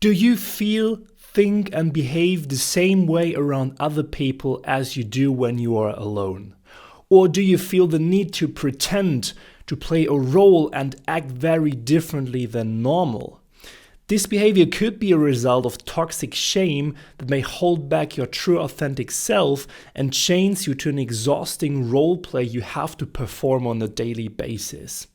Do you feel, think, and behave the same way around other people as you do when you are alone? Or do you feel the need to pretend, to play a role and act very differently than normal? This behavior could be a result of toxic shame that may hold back your true authentic self and chains you to an exhausting role play you have to perform on a daily basis.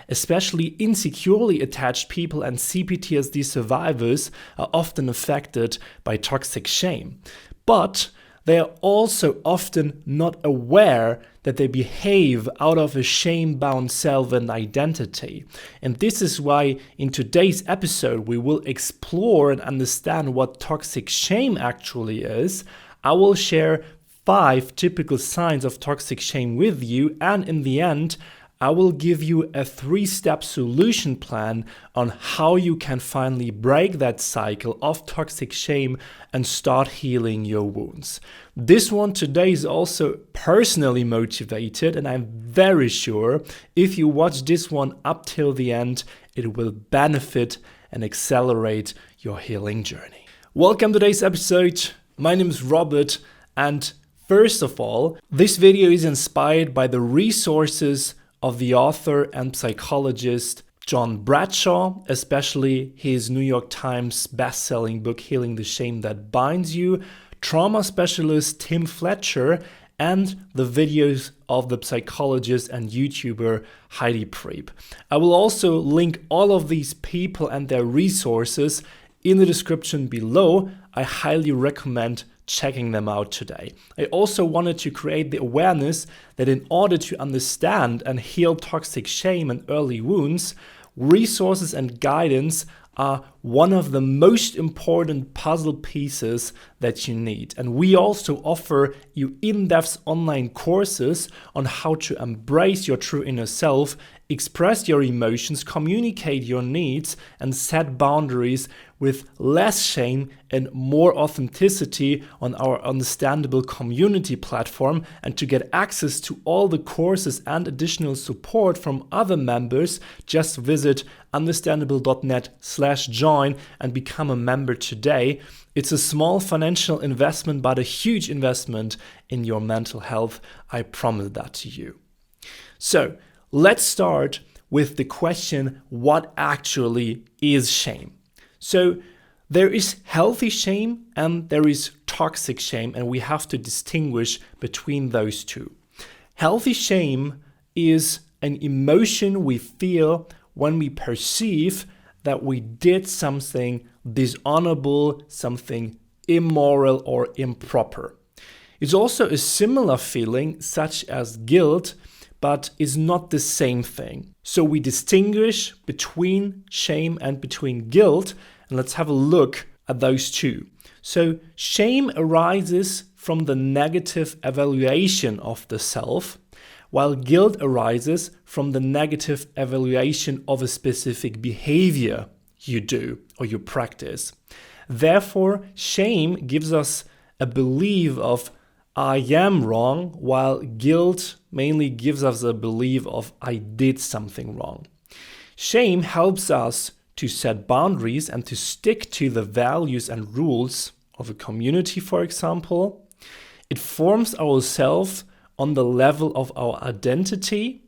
Especially insecurely attached people and CPTSD survivors are often affected by toxic shame. But they are also often not aware that they behave out of a shame-bound self and identity. And this is why in today's episode we will explore and understand what toxic shame actually is. I will share 5 typical signs of toxic shame with you, and in the end, I will give you a 3-step solution plan on how you can finally break that cycle of toxic shame and start healing your wounds. This one today is also personally motivated, and I'm very sure if you watch this one up till the end, it will benefit and accelerate your healing journey. Welcome to today's episode. My name is Robert, and first of all, this video is inspired by the resources of the author and psychologist John Bradshaw, especially his New York Times best-selling book, Healing the Shame That Binds You, trauma specialist Tim Fletcher, and the videos of the psychologist and YouTuber Heidi Priebe. I will also link all of these people and their resources in the description below. I highly recommend checking them out today. I also wanted to create the awareness that in order to understand and heal toxic shame and early wounds, resources and guidance are one of the most important puzzle pieces that you need. And we also offer you in-depth online courses on how to embrace your true inner self, express your emotions, communicate your needs, and set boundaries with less shame and more authenticity on our Understandable community platform. And to get access to all the courses and additional support from other members, just visit understandable.net/join and become a member today. It's a small financial investment, but a huge investment in your mental health. I promise that to you. So let's start with the question, what actually is shame? So there is healthy shame and there is toxic shame, and we have to distinguish between those two. Healthy shame is an emotion we feel when we perceive that we did something dishonorable, something immoral or improper. It's also a similar feeling such as guilt, but is not the same thing. So we distinguish between shame and between guilt, and let's have a look at those two. So shame arises from the negative evaluation of the self, while guilt arises from the negative evaluation of a specific behavior you do or you practice. Therefore, shame gives us a belief of I am wrong, while guilt mainly gives us a belief of I did something wrong. Shame helps us to set boundaries and to stick to the values and rules of a community, for example. It forms ourselves on the level of our identity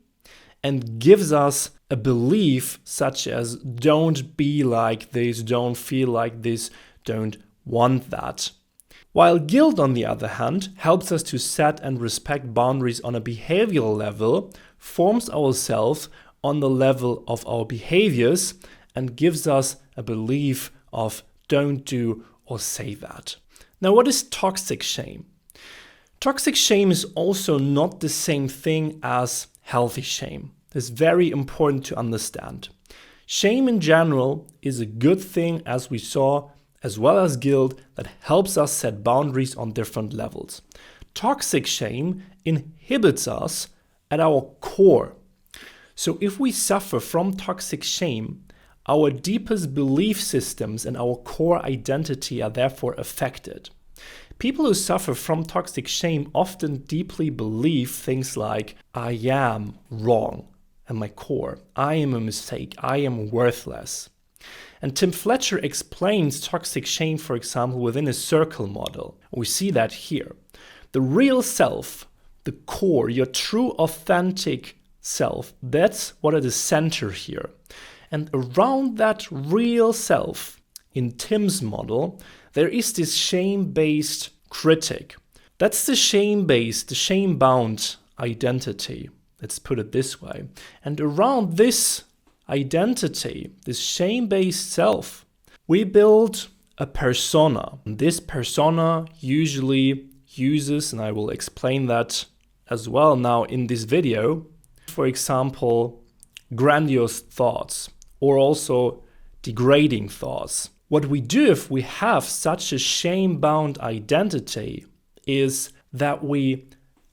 and gives us a belief such as don't be like this, don't feel like this, don't want that. While guilt, on the other hand, helps us to set and respect boundaries on a behavioral level, forms ourselves on the level of our behaviors, and gives us a belief of don't do or say that. Now, what is toxic shame? Toxic shame is also not the same thing as healthy shame. It's very important to understand. Shame in general is a good thing, as we saw, as well as guilt, that helps us set boundaries on different levels. Toxic shame inhibits us at our core. So if we suffer from toxic shame, our deepest belief systems and our core identity are therefore affected. People who suffer from toxic shame often deeply believe things like, I am wrong at my core, I am a mistake, I am worthless. And Tim Fletcher explains toxic shame, for example, within a circle model. We see that here. The real self, the core, your true authentic self, that's what at the center here. And around that real self, in Tim's model, there is this shame-based critic. That's the shame-based, the shame-bound identity. Let's put it this way. And around this identity, this shame-based self, we build a persona. And this persona usually uses, and I will explain that as well now in this video, for example, grandiose thoughts or also degrading thoughts. What we do if we have such a shame-bound identity is that we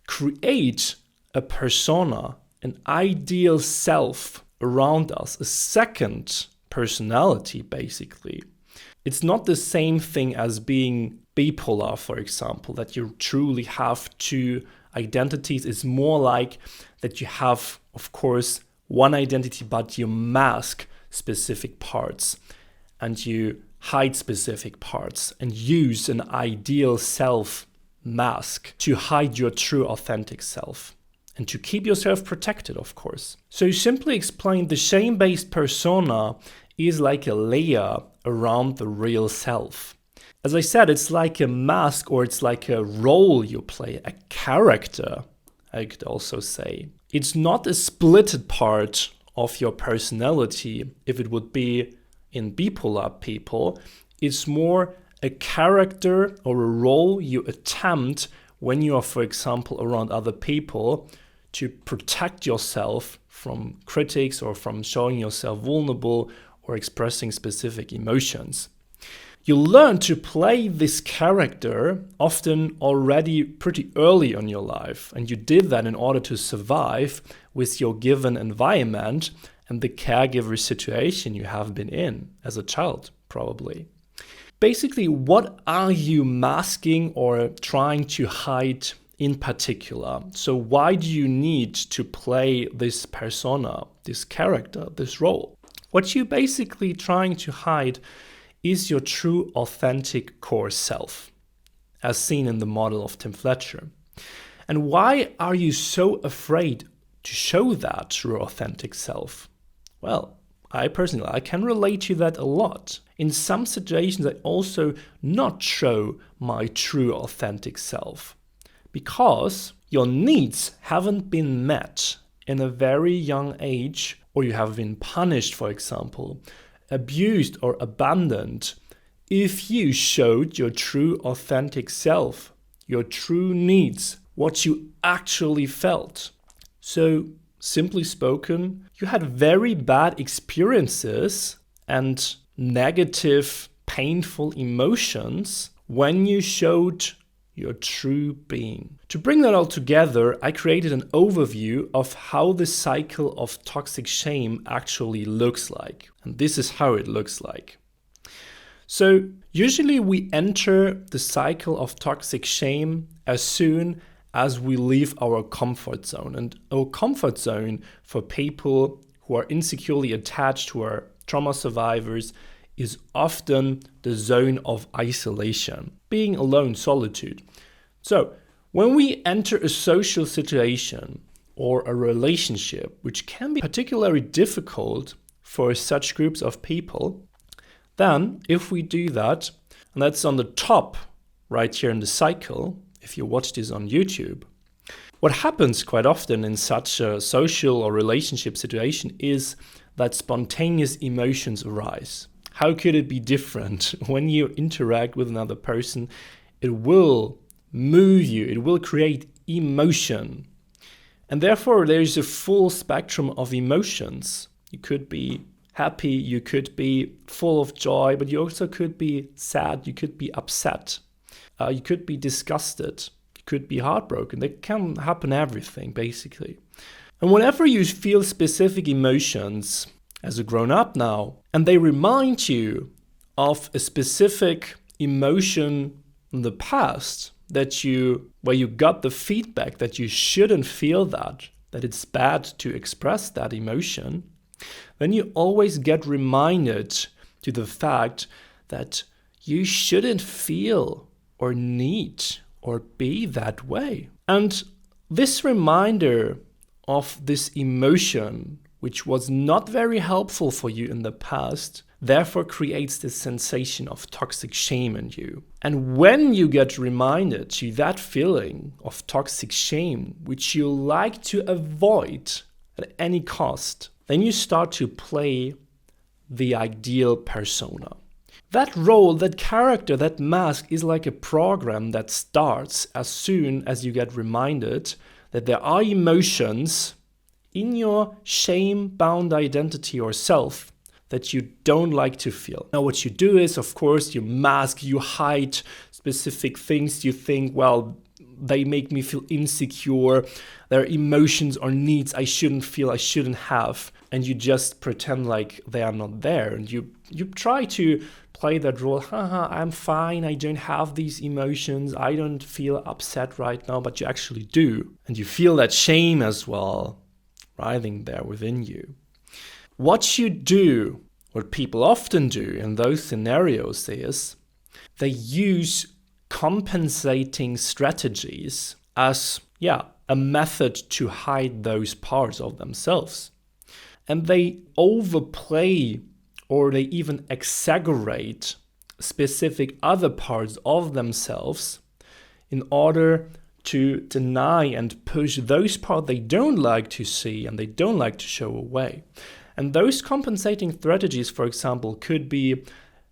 create a persona, an ideal self around us, a second personality basically. It's not the same thing as being bipolar, for example, that you truly have two identities. It's more like that you have, of course, one identity, but you mask specific parts and you hide specific parts and use an ideal self mask to hide your true authentic self and to keep yourself protected, of course. So you simply explain the shame-based persona is like a layer around the real self. As I said, it's like a mask, or it's like a role you play, a character, I could also say. It's not a splitted part of your personality, if it would be in bipolar people. It's more a character or a role you attempt when you are, for example, around other people to protect yourself from critics or from showing yourself vulnerable or expressing specific emotions. You learn to play this character often already pretty early in your life, and you did that in order to survive with your given environment and the caregiver situation you have been in as a child, probably. Basically, what are you masking or trying to hide in particular? So why do you need to play this persona, this character, this role? What you're basically trying to hide is your true authentic core self, as seen in the model of Tim Fletcher. And why are you so afraid to show that true authentic self? Well, I can relate to that a lot. In some situations, I also not show my true authentic self because your needs haven't been met in a very young age, or you have been punished, for example, abused or abandoned. If you showed your true authentic self, your true needs, what you actually felt. So, simply spoken, you had very bad experiences and negative, painful emotions when you showed your true being. To bring that all together, I created an overview of how the cycle of toxic shame actually looks like. And this is how it looks like. So usually we enter the cycle of toxic shame as soon as we leave our comfort zone. And our comfort zone for people who are insecurely attached, who are trauma survivors, is often the zone of isolation, being alone, solitude. So when we enter a social situation or a relationship, which can be particularly difficult for such groups of people, then if we do that, and that's on the top right here in the cycle, if you watch this on YouTube, what happens quite often in such a social or relationship situation is that spontaneous emotions arise. How could it be different? When you interact with another person, it will move you, it will create emotion. And therefore, there is a full spectrum of emotions. You could be happy, you could be full of joy, but you also could be sad, you could be upset, you could be disgusted, you could be heartbroken. That can happen everything, basically. And whenever you feel specific emotions as a grown-up now, and they remind you of a specific emotion in the past where you got the feedback that you shouldn't feel that it's bad to express that emotion, then you always get reminded to the fact that you shouldn't feel or need or be that way. And this reminder of this emotion, which was not very helpful for you in the past, therefore creates this sensation of toxic shame in you. And when you get reminded to that feeling of toxic shame, which you like to avoid at any cost, then you start to play the ideal persona. That role, that character, that mask is like a program that starts as soon as you get reminded that there are emotions in your shame-bound identity or self that you don't like to feel. Now, what you do is, of course, you mask, you hide specific things you think, well, they make me feel insecure. There are emotions or needs I shouldn't feel, I shouldn't have. And you just pretend like they are not there. And you try to play that role. I'm fine. I don't have these emotions. I don't feel upset right now, but you actually do. And you feel that shame as well, writhing there within you. What you do, what people often do in those scenarios is they use compensating strategies as, a method to hide those parts of themselves. And they overplay or they even exaggerate specific other parts of themselves in order to deny and push those parts they don't like to see and they don't like to show away. And those compensating strategies, for example, could be,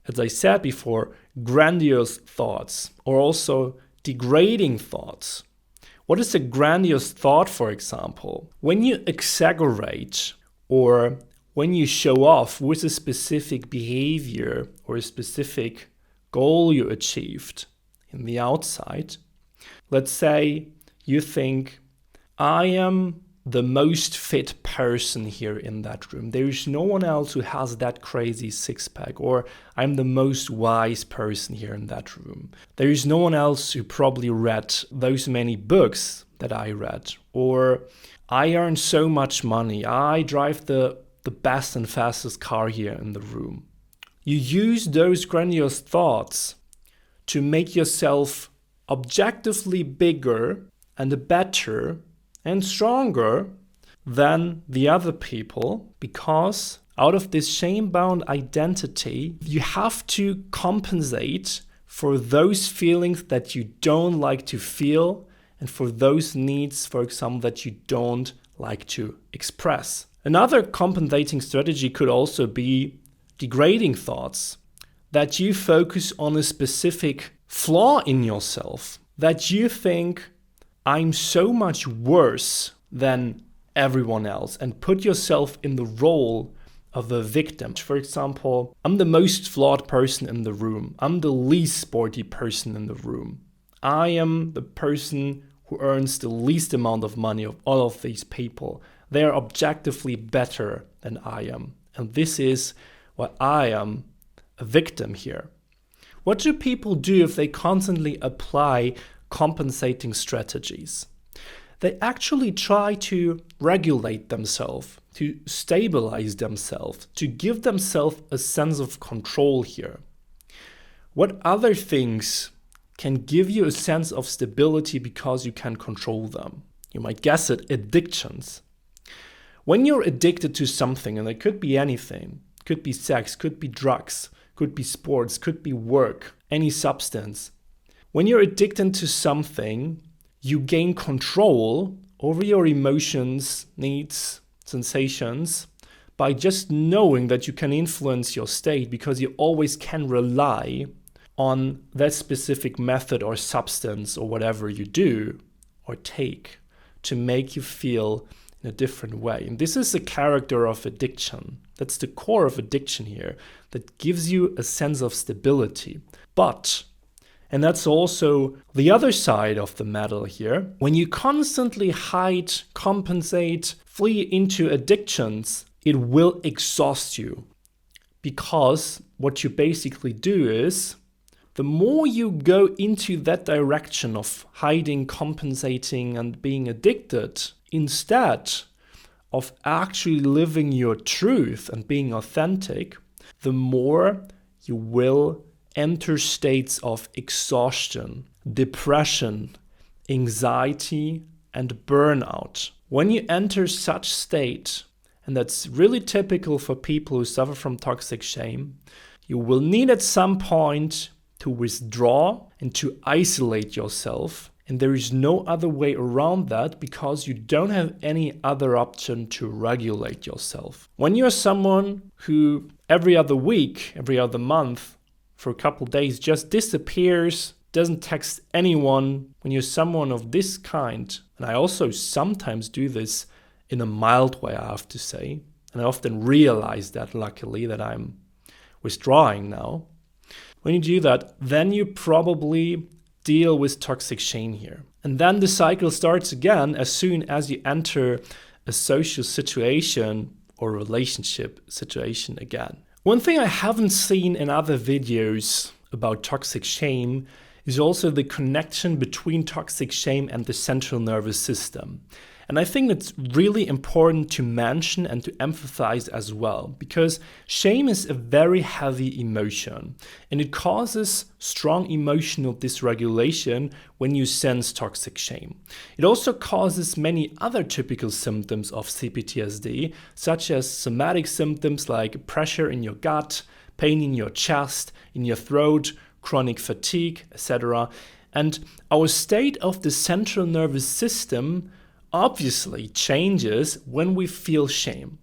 as I said before, grandiose thoughts or also degrading thoughts. What is a grandiose thought, for example? When you exaggerate or when you show off with a specific behavior or a specific goal you achieved in the outside, let's say you think, I am the most fit person here in that room. There is no one else who has that crazy six-pack, or I'm the most wise person here in that room. There is no one else who probably read those many books that I read, or I earn so much money. I drive the best and fastest car here in the room. You use those grandiose thoughts to make yourself objectively bigger and better and stronger than the other people, because out of this shame-bound identity, you have to compensate for those feelings that you don't like to feel and for those needs, for example, that you don't like to express. Another compensating strategy could also be degrading thoughts, that you focus on a specific flaw in yourself, that you think, I'm so much worse than everyone else, and put yourself in the role of a victim. For example, I'm the most flawed person in the room. I'm the least sporty person in the room. I am the person who earns the least amount of money of all of these people. They are objectively better than I am. And this is why I am a victim here. What do people do if they constantly apply compensating strategies? They actually try to regulate themselves, to stabilize themselves, to give themselves a sense of control here. What other things can give you a sense of stability because you can control them? You might guess it, addictions. When you're addicted to something, and it could be anything, could be sex, could be drugs, could be sports, could be work, any substance. When you're addicted to something, you gain control over your emotions, needs, sensations by just knowing that you can influence your state, because you always can rely on that specific method or substance or whatever you do or take to make you feel in a different way. And this is the character of addiction. That's the core of addiction here, that gives you a sense of stability. But, and that's also the other side of the medal here, when you constantly hide, compensate, flee into addictions, it will exhaust you. Because what you basically do is, the more you go into that direction of hiding, compensating, and being addicted, instead of actually living your truth and being authentic, the more you will enter states of exhaustion, depression, anxiety, and burnout. When you enter such state, and that's really typical for people who suffer from toxic shame, you will need at some point to withdraw and to isolate yourself. And there is no other way around that because you don't have any other option to regulate yourself. When you're someone who every other week, every other month, for a couple days just disappears, doesn't text anyone, when you're someone of this kind, and I also sometimes do this in a mild way, I have to say, and I often realize that, luckily, that I'm withdrawing now. When you do that, then you probably deal with toxic shame here. And then the cycle starts again as soon as you enter a social situation or relationship situation again. One thing I haven't seen in other videos about toxic shame is also the connection between toxic shame and the central nervous system. And I think it's really important to mention and to emphasize as well, because shame is a very heavy emotion and it causes strong emotional dysregulation when you sense toxic shame. It also causes many other typical symptoms of CPTSD, such as somatic symptoms like pressure in your gut, pain in your chest, in your throat, chronic fatigue, etc. And our state of the central nervous system obviously changes when we feel shame.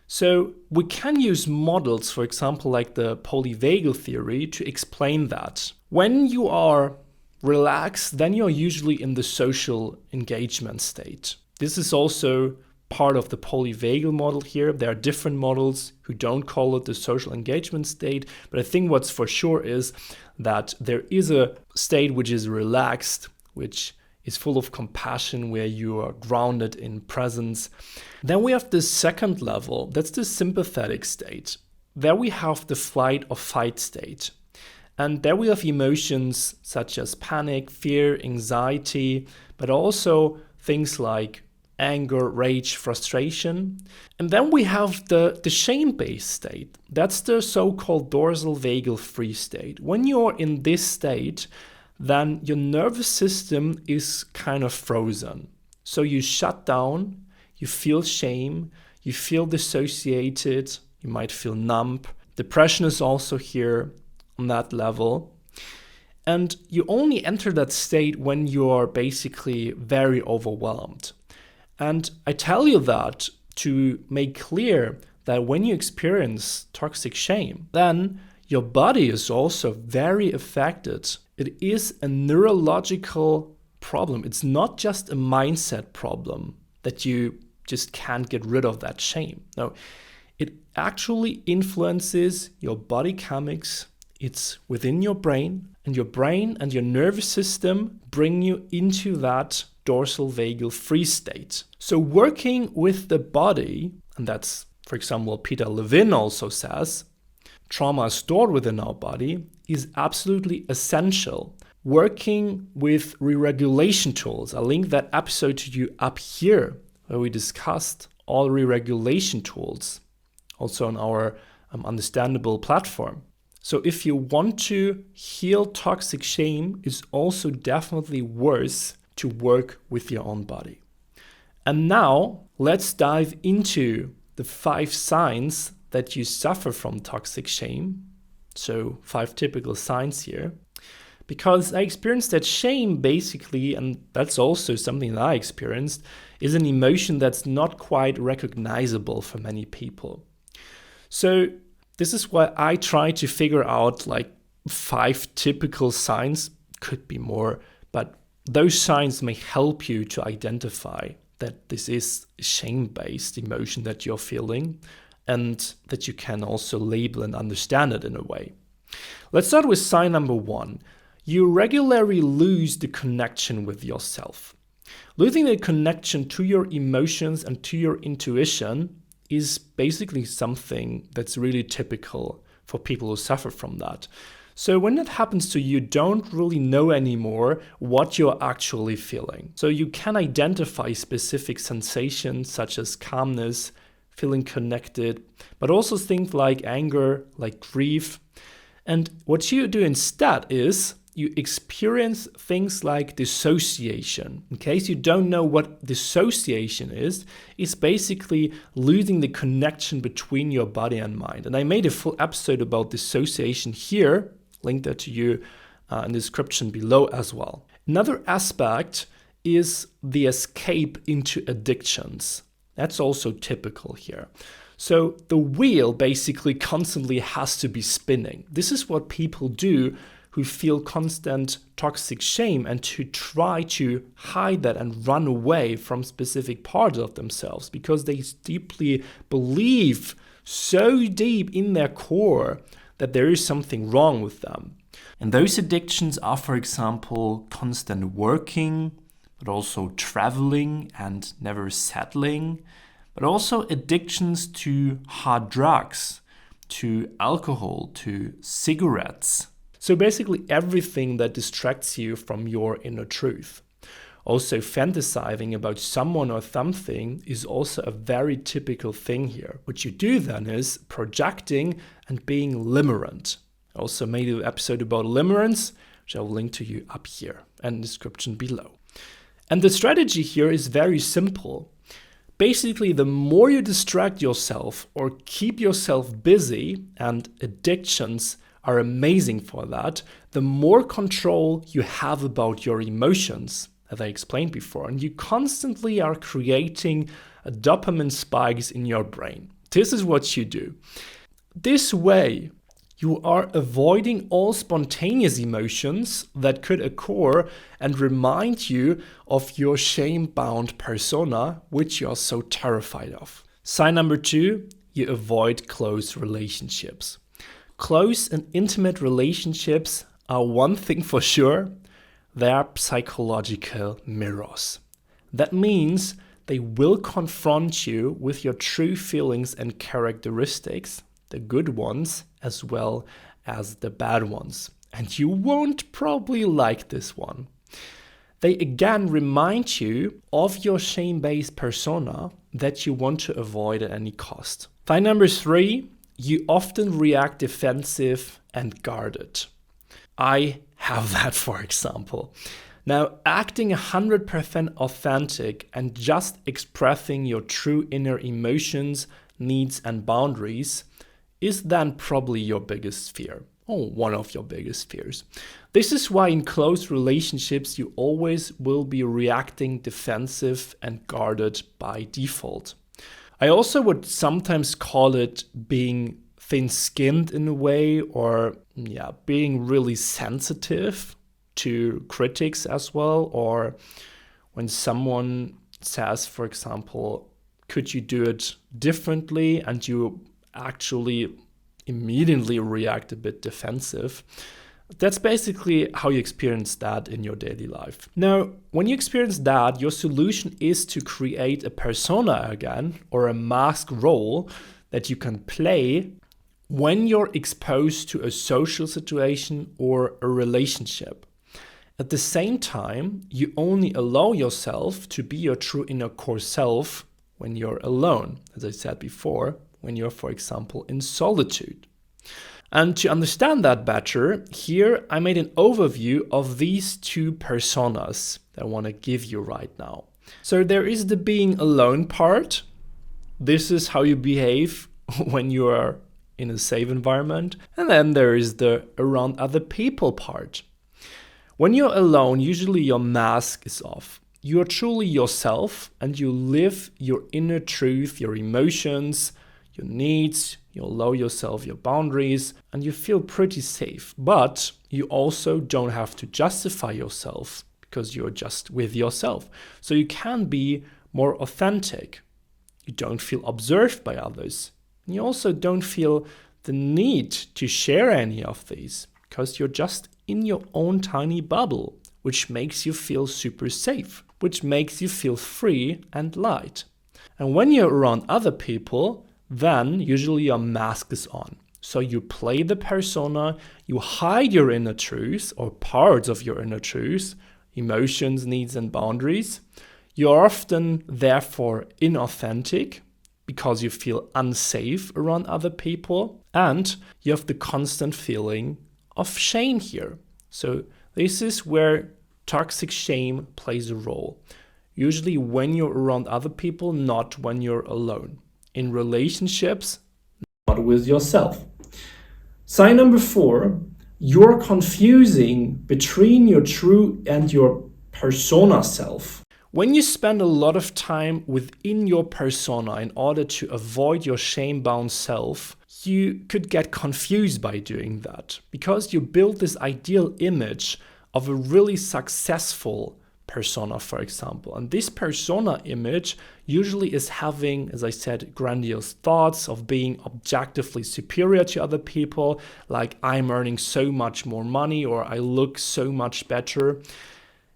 So we can use models, for example, like the polyvagal theory, to explain that. When you are relaxed, then you're usually in the social engagement state. This is also part of the polyvagal model here. There are different models who don't call it the social engagement state, but I think what's for sure is that there is a state which is relaxed, which is full of compassion, where you are grounded in presence. Then we have the second level, that's the sympathetic state. There we have the flight or fight state. And there we have emotions such as panic, fear, anxiety, but also things like anger, rage, frustration. And then we have the shame-based state. That's the so-called dorsal vagal free state. When you're in this state, then your nervous system is kind of frozen. So you shut down, you feel shame, you feel dissociated, you might feel numb. Depression is also here on that level. And you only enter that state when you're basically very overwhelmed. And I tell you that to make clear that when you experience toxic shame, then your body is also very affected. It is a neurological problem. It's not just a mindset problem that you just can't get rid of that shame. No, it actually influences your body chemics. It's within your brain and your nervous system bring you into that dorsal vagal free state. So working with the body, and that's, for example, what Peter Levine also says, trauma is stored within our body, is absolutely essential. Working with re-regulation tools, I'll link that episode to you up here, where we discussed all re-regulation tools, also on our Understandable platform. So if you want to heal toxic shame, it's also definitely worth to work with your own body. And now let's dive into the 5 signs that you suffer from toxic shame. So 5 typical signs here. Because I experienced that shame basically, and that's also something that I experienced, is an emotion that's not quite recognizable for many people. So this is why I try to figure out like 5 typical signs, could be more, but those signs may help you to identify that this is a shame-based emotion that you're feeling, and that you can also label and understand it in a way. Let's start with sign number 1. You regularly lose the connection with yourself. Losing the connection to your emotions and to your intuition is basically something that's really typical for people who suffer from that. So when that happens to you, you don't really know anymore what you're actually feeling. So you can identify specific sensations such as calmness, feeling connected, but also things like anger, like grief. And what you do instead is you experience things like dissociation. In case you don't know what dissociation is, it's basically losing the connection between your body and mind. And I made a full episode about dissociation here, link that to you in the description below as well. Another aspect is the escape into addictions. That's also typical here. So the wheel basically constantly has to be spinning. This is what people do who feel constant toxic shame and to try to hide that and run away from specific parts of themselves because they deeply believe so deep in their core that there is something wrong with them. And those addictions are, for example, constant working, but also traveling and never settling, but also addictions to hard drugs, to alcohol, to cigarettes. So basically everything that distracts you from your inner truth. Also, fantasizing about someone or something is also a very typical thing here. What you do then is projecting and being limerent. I also made an episode about limerence, which I will link to you up here and in the description below. And the strategy here is very simple. Basically, the more you distract yourself or keep yourself busy, and addictions are amazing for that, the more control you have about your emotions, as I explained before. And you constantly are creating dopamine spikes in your brain. This is what you do. This way, you are avoiding all spontaneous emotions that could occur and remind you of your shame-bound persona, which you are so terrified of. Sign number 2, you avoid close relationships. Close and intimate relationships are one thing for sure, they are psychological mirrors. That means they will confront you with your true feelings and characteristics, the good ones as well as the bad ones. And you won't probably like this one. They again remind you of your shame-based persona that you want to avoid at any cost. Sign number 3, you often react defensive and guarded. I have that, for example. Now, acting 100% authentic and just expressing your true inner emotions, needs, and boundaries is then probably your biggest fear, or one of your biggest fears. This is why in close relationships you always will be reacting defensive and guarded by default. I also would sometimes call it being thin-skinned in a way, or being really sensitive to critics as well, or when someone says, for example, could you do it differently, and you actually immediately react a bit defensive. That's basically how you experience that in your daily life. Now, when you experience that, your solution is to create a persona again, or a mask role that you can play when you're exposed to a social situation or a relationship. At the same time, you only allow yourself to be your true inner core self when you're alone, as I said before, when you're, for example, in solitude. And to understand that better, here I made an overview of these 2 personas that I want to give you right now. So there is the being alone part. This is how you behave when you are in a safe environment. And then there is the around other people part. When you're alone, usually your mask is off. You are truly yourself and you live your inner truth, your emotions, your needs, you allow yourself your boundaries, and you feel pretty safe. But you also don't have to justify yourself because you're just with yourself. So you can be more authentic. You don't feel observed by others. And you also don't feel the need to share any of these because you're just in your own tiny bubble, which makes you feel super safe, which makes you feel free and light. And when you're around other people, then usually your mask is on. So you play the persona, you hide your inner truth or parts of your inner truth, emotions, needs, and boundaries. You're often therefore inauthentic because you feel unsafe around other people, and you have the constant feeling of shame here. So this is where toxic shame plays a role. Usually when you're around other people, not when you're alone. In relationships, not with yourself. Sign number 4, you're confusing between your true and your persona self. When you spend a lot of time within your persona in order to avoid your shame-bound self, you could get confused by doing that because you build this ideal image of a really successful persona, for example. And this persona image usually is having, as I said, grandiose thoughts of being objectively superior to other people, like I'm earning so much more money or I look so much better.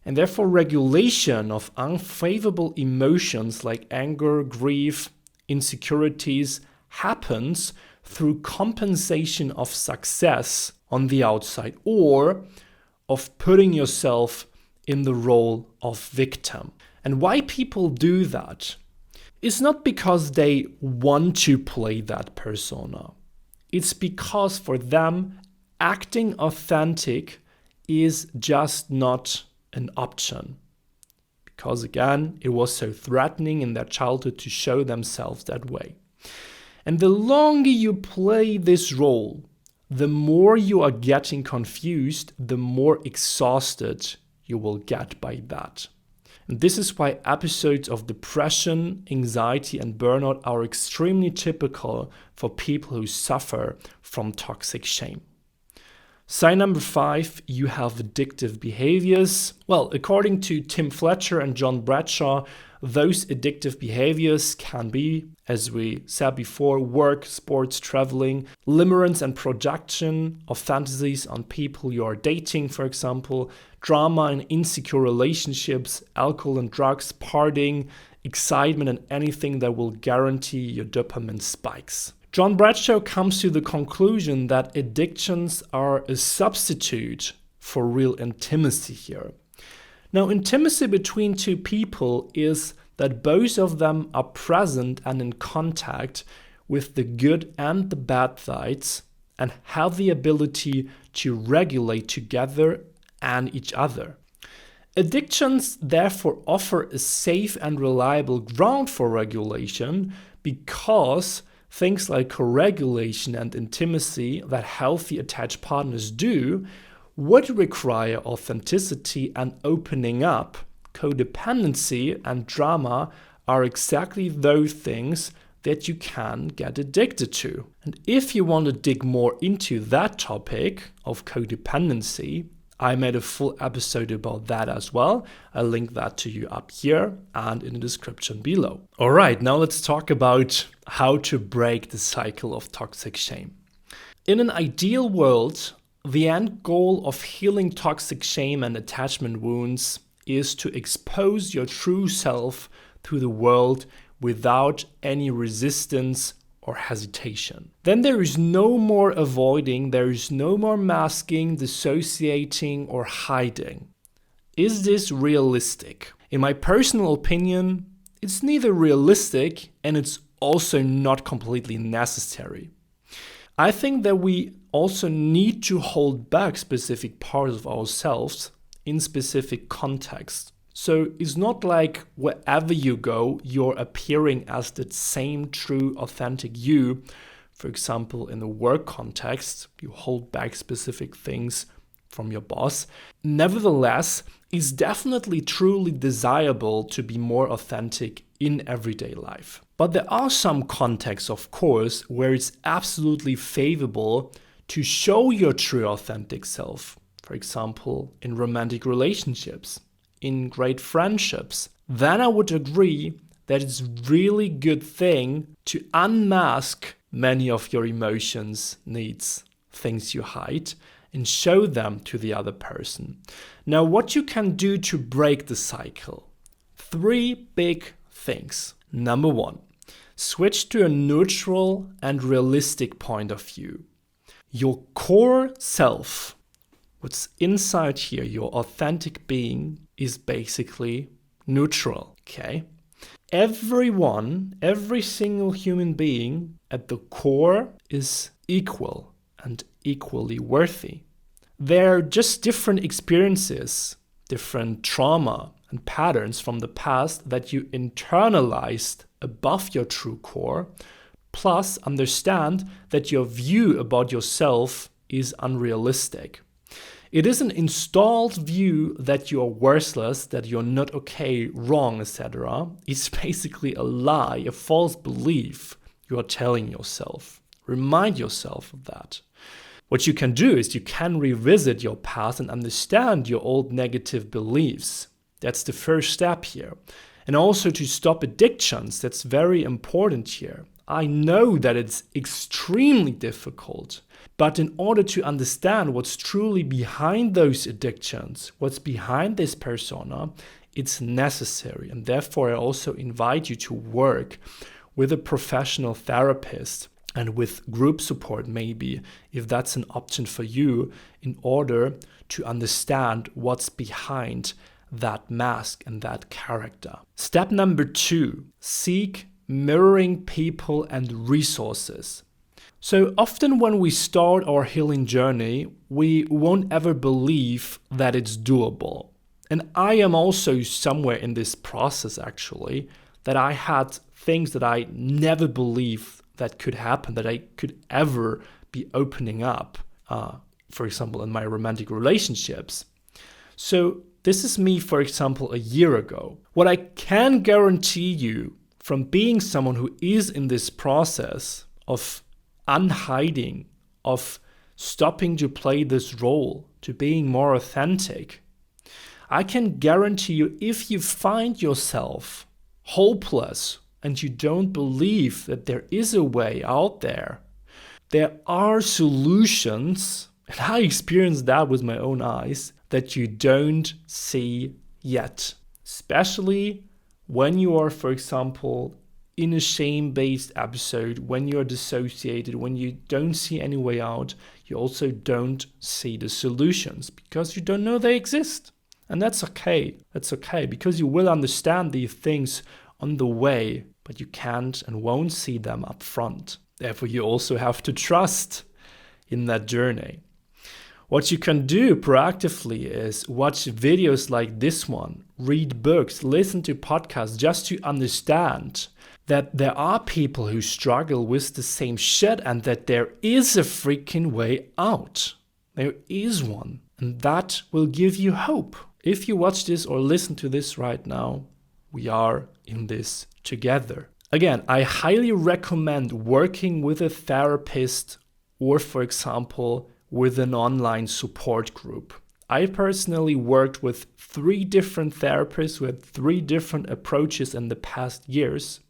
And therefore, regulation of unfavorable emotions like anger, grief, insecurities happens through compensation of success on the outside or of putting yourself in the role of victim. And why people do that is not because they want to play that persona. It's because for them, acting authentic is just not an option. Because again, it was so threatening in their childhood to show themselves that way. And the longer you play this role, the more you are getting confused, the more exhausted you will get by that. And this is why episodes of depression, anxiety, and burnout are extremely typical for people who suffer from toxic shame. Sign number 5, you have addictive behaviors. Well, according to Tim Fletcher and John Bradshaw, those addictive behaviors can be, as we said before, work, sports, traveling, limerence and projection of fantasies on people you are dating, for example, drama and insecure relationships, alcohol and drugs, partying, excitement, and anything that will guarantee your dopamine spikes. John Bradshaw comes to the conclusion that addictions are a substitute for real intimacy here. Now, intimacy between two people is that both of them are present and in contact with the good and the bad sides and have the ability to regulate together and each other. Addictions therefore offer a safe and reliable ground for regulation because things like co-regulation and intimacy that healthy attached partners do would require authenticity and opening up. Codependency and drama are exactly those things that you can get addicted to. And if you want to dig more into that topic of codependency, I made a full episode about that as well. I'll link that to you up here and in the description below. All right, now let's talk about how to break the cycle of toxic shame. In an ideal world, the end goal of healing toxic shame and attachment wounds is to expose your true self to the world without any resistance or hesitation. Then there is no more avoiding, there is no more masking, dissociating, or hiding. Is this realistic? In my personal opinion, it's neither realistic and it's also not completely necessary. I think that we also need to hold back specific parts of ourselves in specific contexts. So it's not like wherever you go, you're appearing as the same true, authentic you. For example, in the work context, you hold back specific things from your boss. Nevertheless, it's definitely truly desirable to be more authentic in everyday life. But there are some contexts, of course, where it's absolutely favorable to show your true authentic self. For example, in romantic relationships, in great friendships. Then I would agree that it's a really good thing to unmask many of your emotions, needs, things you hide, and show them to the other person. Now, what you can do to break the cycle? 3 big things. Number 1, switch to a neutral and realistic point of view. Your core self, what's inside here, your authentic being, is basically neutral, okay? everyone, every single human being at the core is equal and equally worthy. They're just different experiences, different trauma and patterns from the past that you internalized above your true core, plus understand that your view about yourself is unrealistic. It is an installed view that you're worthless, that you're not okay, wrong, etc. It's basically a lie, a false belief you are telling yourself. Remind yourself of that. What you can do is you can revisit your past and understand your old negative beliefs. That's the first step here. And also to stop addictions, that's very important here. I know that it's extremely difficult, but in order to understand what's truly behind those addictions, what's behind this persona, it's necessary. And therefore, I also invite you to work with a professional therapist and with group support maybe, if that's an option for you, in order to understand what's behind that mask and that character. Step number 2, seek mirroring people and resources. So often when we start our healing journey, we won't ever believe that it's doable. And I am also somewhere in this process actually, that I had things that I never believed that could happen, that I could ever be opening up, for example, in my romantic relationships. So this is me, for example, a year ago. What I can guarantee you from being someone who is in this process of unhiding, of stopping to play this role, to being more authentic, I can guarantee you, if you find yourself hopeless and you don't believe that there is a way out there, there are solutions, and I experienced that with my own eyes, that you don't see yet. Especially when you are, for example, in a shame-based episode, when you're dissociated, when you don't see any way out, you also don't see the solutions because you don't know they exist. And that's okay. That's okay, because you will understand these things on the way, but you can't and won't see them up front. Therefore, you also have to trust in that journey. What you can do proactively is watch videos like this one, read books, listen to podcasts, just to understand that there are people who struggle with the same shit and that there is a freaking way out. There is one. And that will give you hope. If you watch this or listen to this right now, we are in this together. Again, I highly recommend working with a therapist or, for example, with an online support group. I personally worked with 3 different therapists who had 3 different approaches in the past years.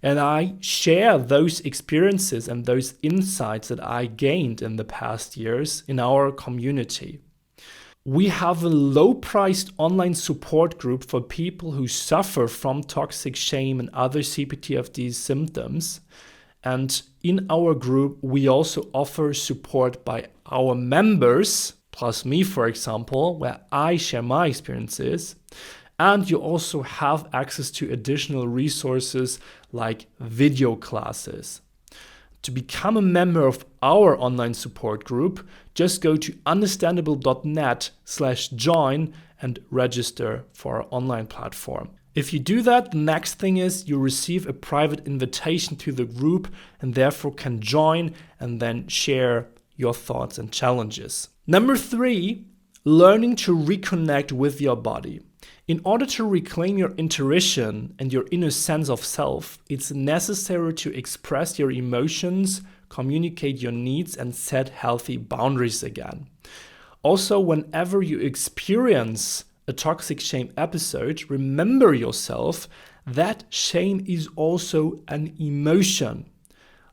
And I share those experiences and those insights that I gained in the past years in our community. We have a low-priced online support group for people who suffer from toxic shame and other CPTSD symptoms. And in our group, we also offer support by our members, plus me, for example, where I share my experiences. And you also have access to additional resources like video classes. To become a member of our online support group, just go to understandable.net/join and register for our online platform. If you do that, the next thing is you receive a private invitation to the group and therefore can join and then share your thoughts and challenges. Number 3, learning to reconnect with your body. In order to reclaim your intuition and your inner sense of self, it's necessary to express your emotions, communicate your needs, and set healthy boundaries again. Also, whenever you experience a toxic shame episode, remember yourself that shame is also an emotion.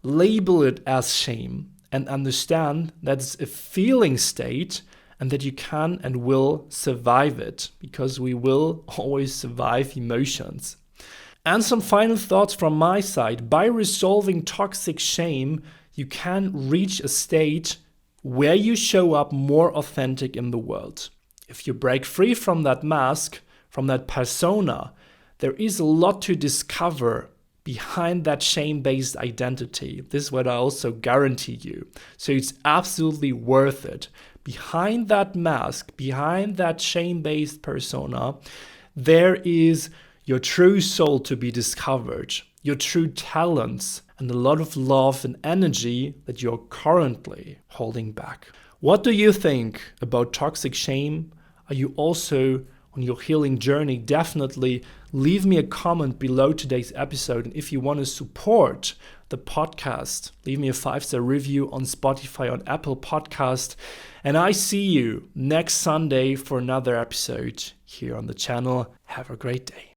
Label it as shame and understand that it's a feeling state and that you can and will survive it, because we will always survive emotions. And some final thoughts from my side. By resolving toxic shame, you can reach a state where you show up more authentic in the world. If you break free from that mask, from that persona, there is a lot to discover behind that shame-based identity. This is what I also guarantee you. So it's absolutely worth it. Behind that mask, behind that shame-based persona, there is your true soul to be discovered, your true talents, and a lot of love and energy that you're currently holding back. What do you think about toxic shame? Are you also on your healing journey? Definitely leave me a comment below today's episode. And if you want to support the podcast, leave me a 5-star review on Spotify, on Apple Podcast. And I see you next Sunday for another episode here on the channel. Have a great day.